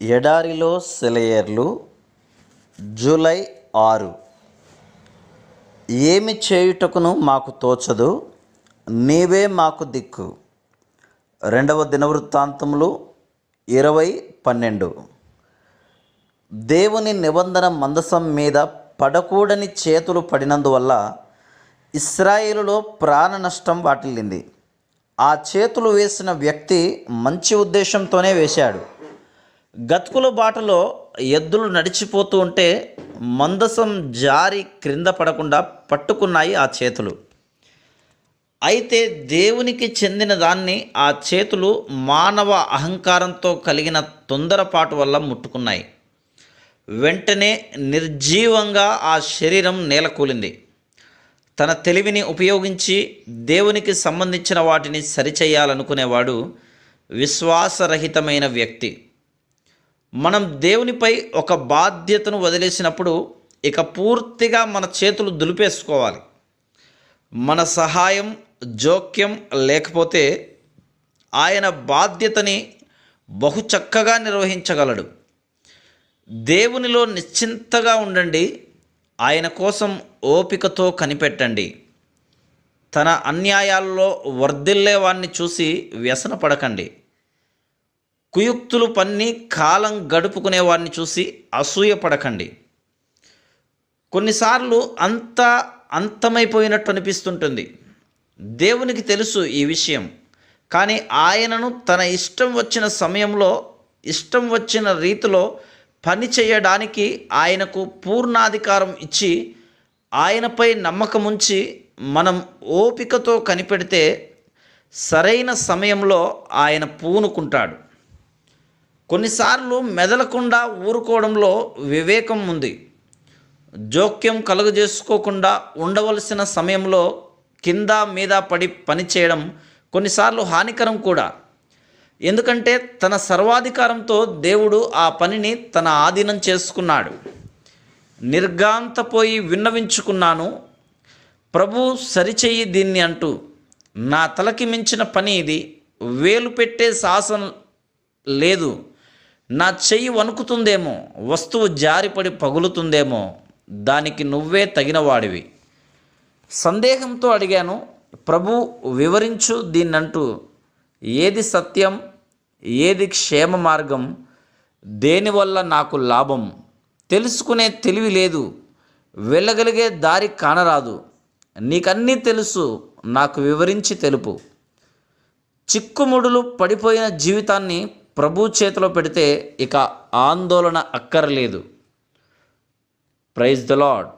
ఎడారిలో సెలయేర్లు జూలై 6. ఏమి చేయుటకును మాకు తోచదు, నీవే మాకు దిక్కు. 2వ దినవృత్తాంతములు 20:12. దేవుని నిబంధన మందసం మీద పడకూడని చేతులు పడినందువల్ల ఇశ్రాయేలులో ప్రాణ నష్టం వాటిల్లింది. ఆ చేతులు వేసిన వ్యక్తి మంచి ఉద్దేశంతోనే వేశాడు. గతుకుల బాటలో ఎద్దులు నడిచిపోతూ ఉంటే మందసం జారి క్రింద పడకుండా పట్టుకున్నాయి ఆ చేతులు. అయితే దేవునికి చెందిన దాన్ని ఆ చేతులు మానవ అహంకారంతో కలిగిన తొందరపాటు వల్ల ముట్టుకున్నాయి. వెంటనే నిర్జీవంగా ఆ శరీరం నేలకూలింది. తన తెలివిని ఉపయోగించి దేవునికి సంబంధించిన వాటిని సరిచేయాలనుకునేవాడు విశ్వాసరహితమైన వ్యక్తి. మనం దేవునిపై ఒక బాధ్యతను వదిలేసినప్పుడు ఇక పూర్తిగా మన చేతులు దులిపేసుకోవాలి. మన సహాయం, జోక్యం లేకపోతే ఆయన బాధ్యతని బహు చక్కగా నిర్వహించగలడు. దేవునిలో నిశ్చింతగా ఉండండి. ఆయన కోసం ఓపికతో కనిపెట్టండి. తన అన్యాయాల్లో వర్ధిల్లేవాన్ని చూసి వ్యసనపడకండి. కుయుక్తులు పన్ని కాలం గడుపుకునేవాడిని చూసి అసూయపడకండి. కొన్నిసార్లు అంతమైపోయినట్టు అనిపిస్తుంటుంది. దేవునికి తెలుసు ఈ విషయం. కానీ ఆయనను తన ఇష్టం వచ్చిన సమయంలో, ఇష్టం వచ్చిన రీతిలో పని చేయడానికి ఆయనకు పూర్ణాధికారం ఇచ్చి, ఆయనపై నమ్మకముంచి మనం ఓపికతో కనిపెడితే సరైన సమయంలో ఆయన పూనుకుంటాడు. కొన్నిసార్లు మెదలకుండా ఊరుకోవడంలో వివేకం ఉంది. జోక్యం కలుగజేసుకోకుండా ఉండవలసిన సమయంలో కింద మీద పడి పనిచేయడం కొన్నిసార్లు హానికరం కూడా. ఎందుకంటే తన సర్వాధికారంతో దేవుడు ఆ పనిని తన ఆధీనం చేసుకున్నాడు. నిర్గాంతపోయి విన్నవించుకున్నాను, ప్రభు సరిచెయ్యి దీన్ని అంటూ. నా తలకి మించిన పని ఇది, వేలు పెట్టే సాహసం లేదు. నా చెయ్యి వణుకుతుందేమో, వస్తువు జారిపడి పగులుతుందేమో, దానికి నువ్వే తగినవాడివి. సందేహంతో అడిగాను, ప్రభు వివరించు దీన్నంటూ. ఏది సత్యం, ఏది క్షేమ మార్గం, దేనివల్ల నాకు లాభం తెలుసుకునే తెలివి లేదు, వెళ్ళగలిగే దారి కానరాదు. నీకన్నీ తెలుసు, నాకు వివరించి తెలుపు. చిక్కుముడులు పడిపోయిన జీవితాన్ని ప్రభు చేతిలో పెడితే ఇక ఆందోళన అక్కర్లేదు. Praise the lord.